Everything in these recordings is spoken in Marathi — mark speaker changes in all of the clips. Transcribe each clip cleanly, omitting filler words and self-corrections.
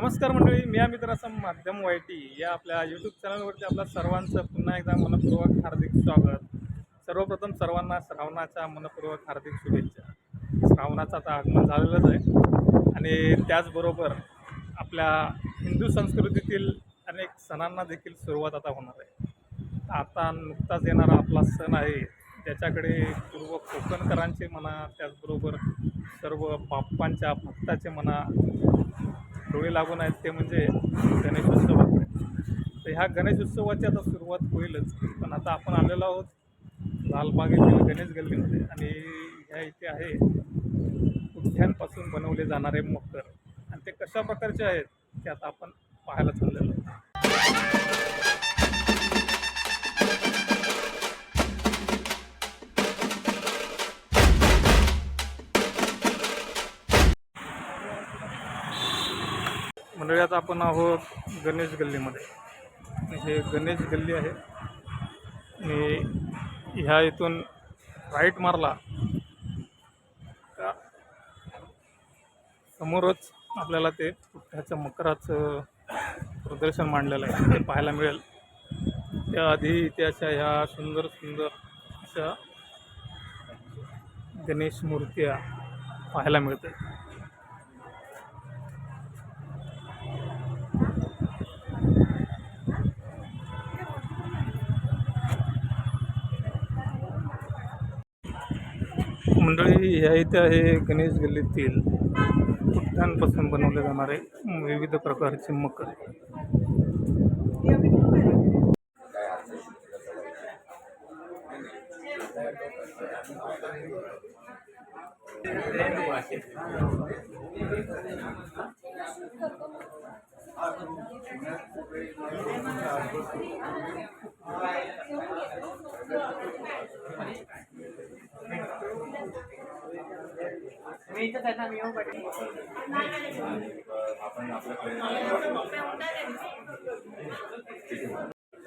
Speaker 1: नमस्कार मंडळी, मी अमित रसम माध्यम वायटी या आपल्या यूट्यूब चॅनलवरती आपल्या सर्वांचं पुन्हा एकदा मनपूर्वक हार्दिक स्वागत. सर्वप्रथम सर्वांना श्रावणाच्या मनपूर्वक हार्दिक शुभेच्छा. श्रावणाचं आता आगमन झालेलंच आहे आणि त्याचबरोबर आपल्या हिंदू संस्कृतीतील अनेक सणांना देखील सुरुवात आता होणार आहे. आता नुकताच येणारा आपला सण आहे ज्याच्याकडे पूर्व कोकणकरांचे म्हणा, त्याचबरोबर सर्व बाप्पांच्या भक्ताचे म्हणा डोळे लागून आहेत, ते म्हणजे गणेशोत्सवाकडे. तर ह्या गणेशोत्सवाची आता सुरुवात होईलच, पण आता आपण आलेलो आहोत लालबाग येथील गणेश गल्लीमध्ये आणि ह्या इथे आहे पुठ्ठ्यांपासून बनवले जाणारे मकर आणि ते कशा प्रकारचे आहेत ते आता आपण पाहायला चाललेलो आहोत. मंडळी आता आपण आहोत गणेश गल्लीमध्ये. हे गणेश गल्ली आहे आणि ह्या इथून राईट मारला का समोरच आपल्याला ते पुठ्ठ्याचं मकराचं प्रदर्शन मांडलेलं आहे ते पाहायला मिळेल. त्याआधी इथे अशा ह्या सुंदर सुंदर अशा गणेश मूर्त्या पाहायला मिळतात. मंडळी ह्या इथे आहे गणेश गल्लीतील पुठ्ठ्यांपासून बनवले जाणारे विविध प्रकारचे मकर.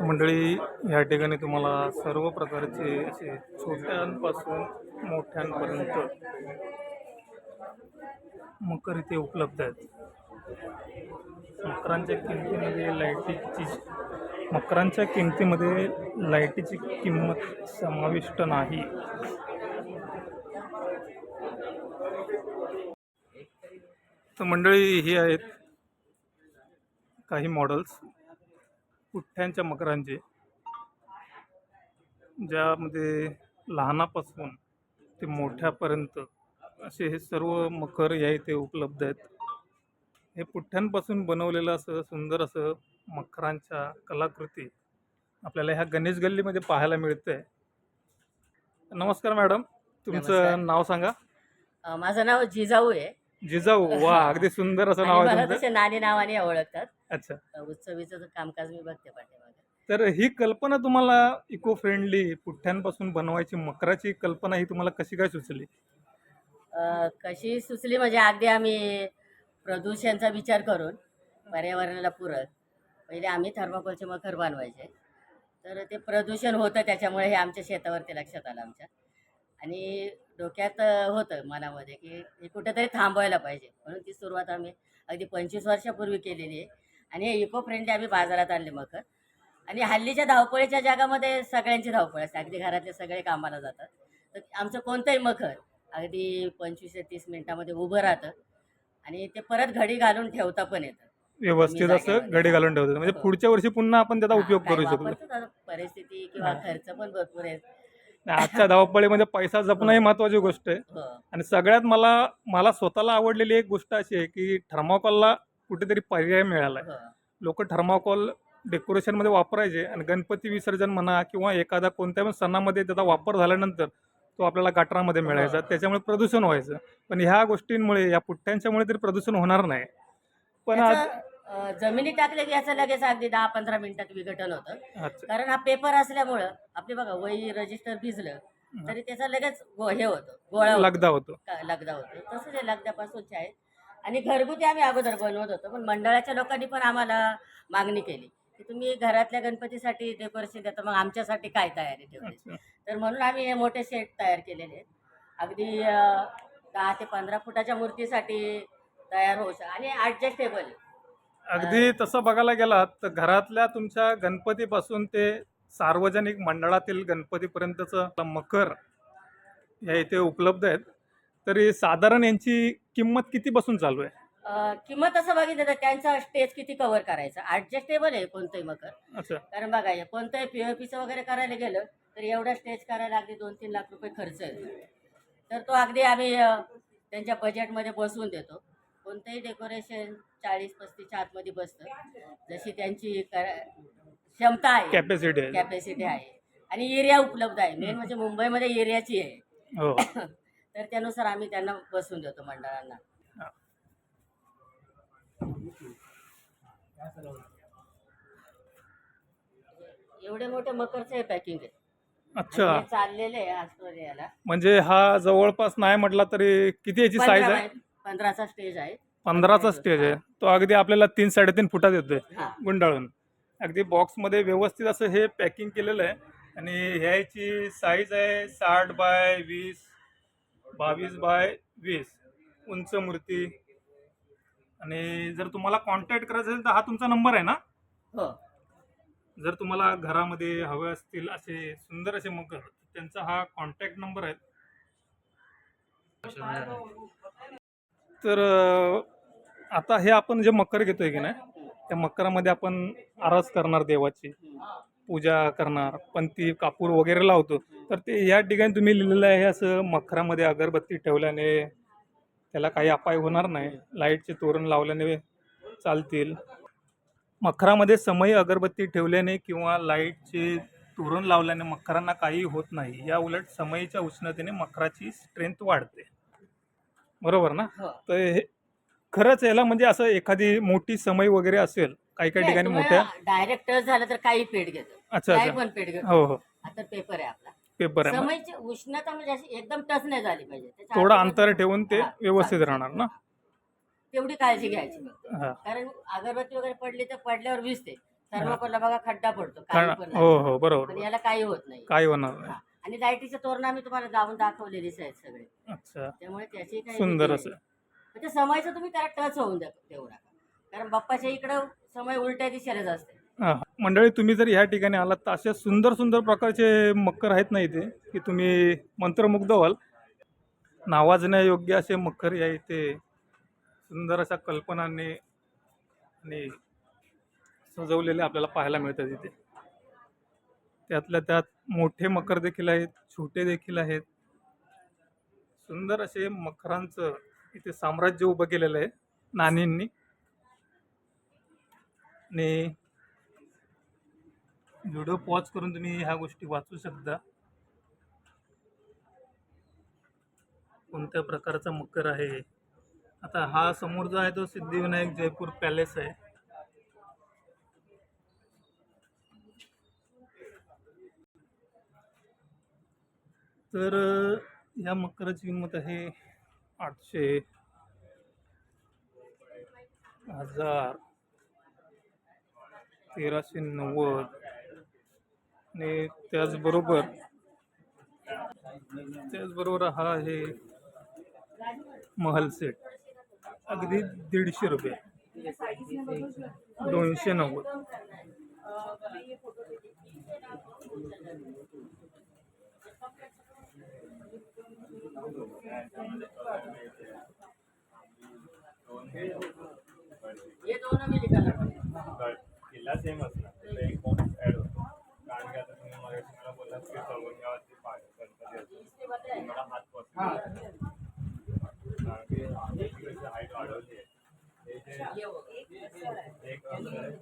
Speaker 1: मंडळी या ठिकाणी तुम्हाला सर्व प्रकारचे असे छोट्यांपासून मोठ्यांपर्यंत मकर इथे उपलब्ध आहेत. मकरांच्या किमतीमध्ये लाईटीची किंमत समाविष्ट नाही. तर मंडळी ही आहेत काही मॉडेल्स पुठ्ठ्यांच्या मकरांचे, ज्यामध्ये लहानापासून ते मोठ्यापर्यंत असे हे सर्व मकर या इथे उपलब्ध आहेत. हे पुठ्ठ्यांपासून बनवलेलं असं सुंदर असं मकरांच्या कलाकृती आपल्याला ह्या गणेश गल्लीमध्ये पाहायला मिळते. नमस्कार मॅडम, तुमचं नाव सांगा.
Speaker 2: माझं नाव जिजाऊ आहे.
Speaker 1: जिजाऊ, वा, अगदी सुंदर असं नाव आहे तुमचं.
Speaker 2: नानी नावाने ओळखतात.
Speaker 1: अच्छा,
Speaker 2: उत्सवीचं कामकाज मी बघते पाठीमागे.
Speaker 1: तर ही कल्पना तुम्हाला इको फ्रेंडली पुठ्ठ्यांपासून बनवायची मकराची कल्पना ही तुम्हाला कशी काय सुचली?
Speaker 2: कशी सुचली म्हणजे अगदी आम्ही प्रदूषणाचा विचार करून पर्यावरणाला पूरक पहिले आम्ही थर्माकोलचे मखर बनवायचे. तर ते प्रदूषण होतं, त्याच्यामुळे हे आमच्या शेतावरती लक्षात आलं आमच्या, आणि डोक्यात होतं मनामध्ये की हे कुठेतरी थांबवायला पाहिजे. म्हणून ती सुरुवात आम्ही अगदी 25 वर्षापूर्वी केलेली आहे. आणि हे इको फ्रेंडली आम्ही बाजारात आणले मखर. आणि हल्लीच्या धावपळीच्या जगामध्ये सगळ्यांची धावपळ असते, अगदी घरातले सगळे कामाला जातात. तर आमचं कोणतंही मखर अगदी 25 ते 30 मिनिटामध्ये उभं राहतं आणि ते परत घडी घालून ठेवता पण येतं
Speaker 1: व्यवस्थित असं घडी घालून ठेवतात, म्हणजे पुढच्या वर्षी पुन्हा आपण त्याचा उपयोग करू शकतो.
Speaker 2: परिस्थिती किंवा खर्च पण भरपूर आहे.
Speaker 1: आजच्या धावपळीमध्ये पैसा जपणं ही महत्वाची गोष्ट आहे. आणि सगळ्यात मला स्वतःला आवडलेली एक गोष्ट अशी आहे की थर्माकोलला कुठेतरी पर्याय मिळाला आहे. लोक थर्माकोल डेकोरेशनमध्ये वापरायचे आणि गणपती विसर्जन म्हणा किंवा एखादा कोणत्या पण सणामध्ये त्याचा वापर झाल्यानंतर तो आपल्याला गटारामध्ये मिळायचा, त्याच्यामुळे प्रदूषण व्हायचं. पण ह्या गोष्टींमुळे, या पुठ्ठ्यांच्यामुळे तरी प्रदूषण होणार नाही. पण
Speaker 2: जमिनी टाकले की याचं लगेच अगदी 10-15 मिनिटात विघटन होतं. कारण हा पेपर असल्यामुळं आपली बघा वही रजिस्टर भिजलं तरी त्याचा लगेच हे होतं, गोळा
Speaker 1: लगदा होतो.
Speaker 2: तसंच हे लगद्यापासूनचे आहेत. आणि घरगुती आम्ही अगोदर बनवत होतो, पण मंडळाच्या लोकांनी पण आम्हाला मागणी केली की तुम्ही घरातल्या गणपतीसाठी डेकोरेशन देता, मग आमच्यासाठी काय तयारी ठेवली. तर म्हणून आम्ही हे मोठे सेट तयार केलेले आहेत. अगदी 10 ते 15 फुटाच्या मूर्तीसाठी तयार होऊ शकतो आणि ॲडजस्टेबल.
Speaker 1: अगदी तसं बघायला गेलात तर घरातल्या तुमच्या गणपतीपासून ते सार्वजनिक मंडळातील गणपतीपर्यंतचं मकर या इथे उपलब्ध आहेत. तरी साधारण यांची किंमत किती बसून चालू आहे?
Speaker 2: किंमत असं बघितलं तर त्यांचा स्टेज किती कव्हर करायचा, ऍडजस्टेबल आहे कोणतंही मकर.
Speaker 1: अच्छा.
Speaker 2: कारण बघा हे कोणतंही पीओपीचं वगैरे करायला गेलं तर एवढा स्टेज करायला अगदी 2-3 लाख रुपये खर्च येतो. तर तो अगदी आम्ही त्यांच्या बजेटमध्ये बसवून देतो. कोणतंही डेकोरेशन 40-35च्या आतमध्ये बसतं, जशी त्यांची क्षमता आहे,
Speaker 1: कॅपॅसिटी आहे.
Speaker 2: कॅपॅसिटी आहे आणि एरिया उपलब्ध आहे. मेन म्हणजे मुंबईमध्ये एरियाची आहे.
Speaker 1: हो.
Speaker 2: तर त्यानुसार आम्ही त्यांना बसवून देतो मंडळांना. एवढे मोठे मकरचे पॅकिंग आहे.
Speaker 1: अच्छा.
Speaker 2: हे चाललेले आहे ऑस्ट्रेलियाला.
Speaker 1: म्हणजे हा जवळपास नाही म्हटला तरी किती याची साईज आहे?
Speaker 2: 15चा स्टेज आहे.
Speaker 1: 15चा स्टेज आहे. तो अगदी आपल्याला 3-3.5 फुटात येतोय
Speaker 2: हा.
Speaker 1: गुंडाळून. अगदी बॉक्समध्ये व्यवस्थित असं हे पॅकिंग केलेलं आहे. आणि ह्याची साईज आहे 60 बाय 20, 22 बाय 20 उंच मूर्ती. आणि जर तुम्हाला कॉन्टॅक्ट करायचं असेल तर हा तुमचा नंबर आहे ना?
Speaker 2: हो.
Speaker 1: जर तुम्हाला घरामध्ये हवे असतील असे सुंदर असे मकर, त्यांचा हा कॉन्टॅक्ट नंबर आहे. तर आता हे आपण जे मकर घेतोय की नाही, त्या मकरामध्ये आपण आरास करणार, देवाची पूजा करणार, पंती कापूर वगैरे लावतो. तर ते या ठिकाणी तुम्ही लिहिलेलं आहे असं, मकरामध्ये अगरबत्ती ठेवल्याने त्याला काही अपाय होणार नाही, लाईटचे तोरण लावल्याने चालतील. मखरामध्ये समई अगरबत्ती ठेवल्याने किंवा लाईटचे तोरण लावल्याने मकरांना काही होत नाही. या उलट समईच्या उष्णतेने मकराची स्ट्रेंथ वाढते. बरोबर ना?
Speaker 2: हो.
Speaker 1: तर हे खरंच याला म्हणजे असं एखादी मोठी समई वगैरे असेल, काही काही ठिकाणी मोठ्या.
Speaker 2: डायरेक्ट टच झालं तर काही पेट घेतो.
Speaker 1: अच्छा
Speaker 2: काही
Speaker 1: अच्छा.
Speaker 2: पण पेट घेतो.
Speaker 1: हो हो.
Speaker 2: आता पेपर आहे आपला.
Speaker 1: पेपर आहे.
Speaker 2: समईची उष्णता म्हणजे अशी एकदम टच नाही झाली पाहिजे. त्याच्या
Speaker 1: थोडं
Speaker 2: आजूबाजूला-
Speaker 1: अंतर ठेवून ते
Speaker 2: हा,
Speaker 1: व्यवस्थित
Speaker 2: चालेल.
Speaker 1: राहणार ना?
Speaker 2: तेवढी काळजी घ्यायची फक्त.
Speaker 1: हा.
Speaker 2: कारण अगरबत्ती वगैरे पडली तर पडल्यावर विजते. थर्माकोलला बघा खड्डा पडतो, काही पण
Speaker 1: हो
Speaker 2: नाही.
Speaker 1: हो बरोबर
Speaker 2: पण
Speaker 1: बरोबर.
Speaker 2: याला काही होत नाही.
Speaker 1: काही होणार नाही.
Speaker 2: हा. आणि लाईटीचे तोरण आम्ही तुम्हाला जाऊन दाखवलेलीच आहेत सगळे.
Speaker 1: अच्छा.
Speaker 2: त्यामुळे त्याची काही
Speaker 1: सुंदर
Speaker 2: भीती
Speaker 1: असं.
Speaker 2: नाही. म्हणजे समयचं तुम्ही त्याला टच होऊन देऊ नका. कारण बाप्पाच्या इकडं समय उलट्या दिशेलाच असते.
Speaker 1: हा. मंडळी, तुम्ही जर ह्या ठिकाणी आलात तर असे सुंदर सुंदर प्रकारचे मकर आहेत ना इथे, की तुम्ही मंत्रमुग्ध व्हाल. नावाजण्यायोग्य असे मकर या इथे सुंदर अशा कल्पनांनी आणि सजवलेले आपल्याला पाहायला मिळतात इथे. त्यातल्या त्यात मोठे मकर देखील आहेत, छोटे देखील आहेत. सुंदर असे मकरांचं इथे साम्राज्य उभं केलेलं आहे नाणींनी. आणि व्हिडिओ पॉज करून तुम्ही ह्या गोष्टी वाचू शकता. कोणत्या प्रकारचा मकर आहे. आता हा समोर जो आहे तो सिद्धिविनायक जयपूर पॅलेस आहे. तर या मकराची किंमत आहे 800, 1000, 1390. आणि त्याचबरोबर हा आहे महल सेट, अगदी 150 रुपये, 290.
Speaker 2: हे दोन मी निघाला.
Speaker 3: किल्ला सेम असणार, तर एक बॉक्स ऍड होतो. कारण की आता तुम्ही मगाशी मला बोललात की सवंगावरती गणपती असतो, तुम्हाला हात पसरून कारण की कशी हाईट वाढवली आहे. हे जे एक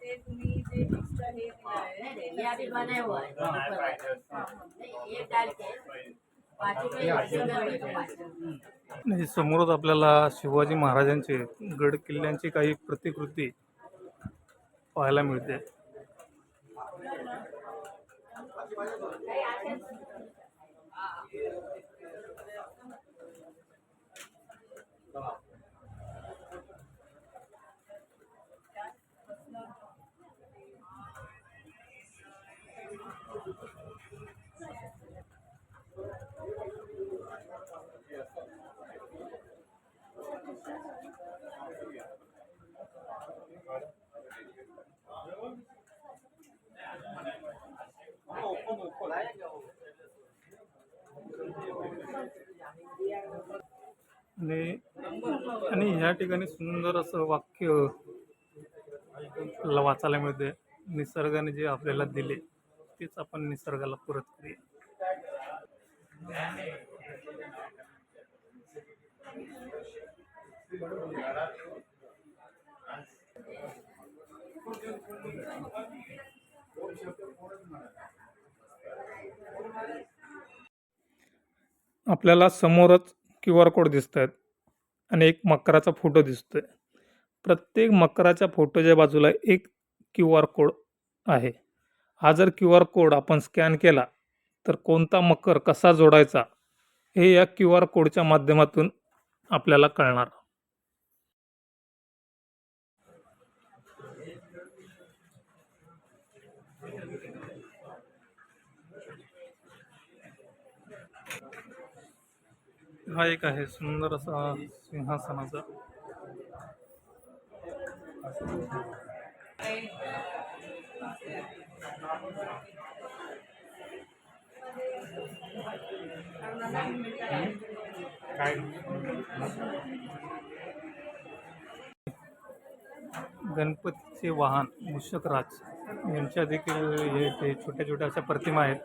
Speaker 4: ते तुम्ही जे एक्स्ट्रा हे दिलं आहे,
Speaker 2: ये अभी बने हुआ है.
Speaker 3: नाही पाहिजे असतं.
Speaker 2: नहीं, ये डाल के पाँचों में एक सिंगल में तो पाँच.
Speaker 1: नाही, समोरच आपल्याला शिवाजी महाराजांचे गड किल्ल्यांची काही प्रतिकृती पाहायला मिळते. आणि ह्या ठिकाणी सुंदर असं वाक्य आपल्याला वाचायला मिळते, निसर्गाने जे आपल्याला दिले तेच आपण निसर्गाला परत करूया. आपल्याला समोरच QR कोड दिसत आहेत आणि एक मकराचा फोटो दिसतोय. प्रत्येक मकराच्या फोटोच्या बाजूला एक QR कोड आहे. हा जर QR कोड आपण स्कॅन केला तर कोणता मकर कसा जोडायचा हे या QR कोडच्या माध्यमातून आपल्याला कळणार. हा एक आहे सुंदर असा सिंहासनाचा.
Speaker 3: काय
Speaker 1: गणपतीचे वाहन मूषकराज यांच्या देखील हे ते छोट्या छोट्या अशा प्रतिमा आहेत.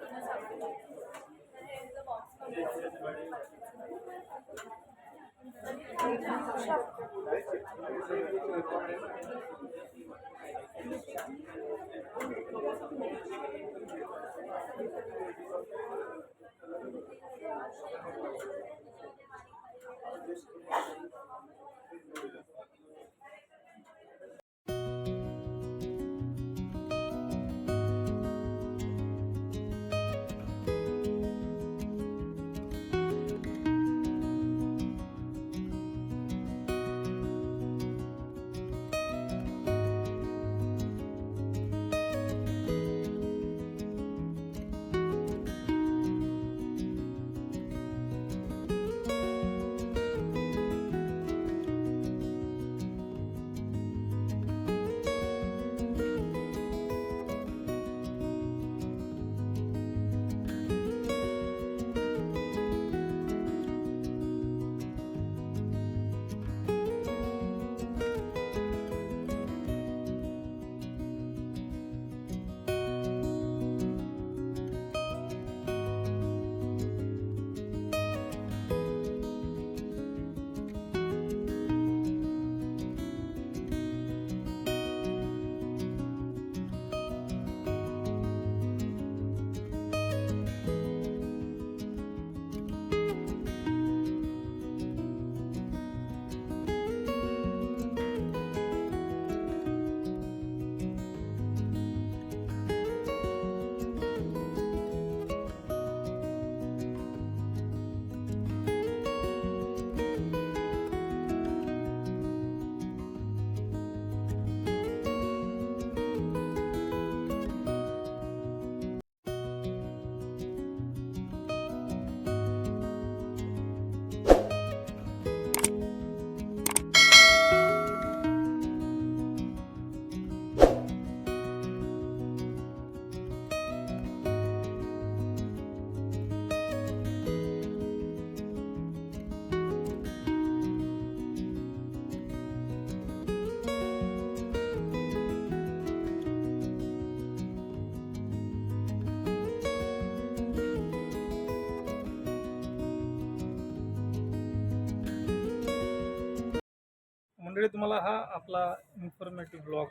Speaker 1: मंडळी, तुम्हाला हा आपला इन्फॉर्मेटिव्ह ब्लॉग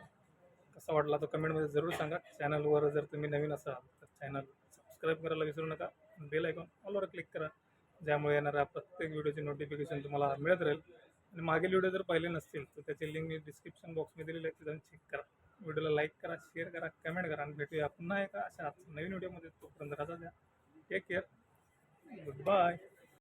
Speaker 1: कसा वाटला तो कमेंटमध्ये जरूर सांगा. चॅनलवर जर तुम्ही नवीन असाल तर चॅनल सबस्क्राईब करायला विसरू नका. बेल आयकॉन ऑलवर क्लिक करा, ज्यामुळे येणाऱ्या प्रत्येक व्हिडिओची नोटिफिकेशन तुम्हाला मिळत राहील. आणि मागील व्हिडिओ जर पाहिले नसतील तर त्याची लिंक मी डिस्क्रिप्शन बॉक्समध्ये दिलेली आहे, तिथून चेक करा. व्हिडिओला लाईक करा, शेअर करा, कमेंट करा आणि भेटूया पुन्हा एका अशा नवीन व्हिडिओमध्ये. तोपर्यंत राजा द्या. Take care. Good bye.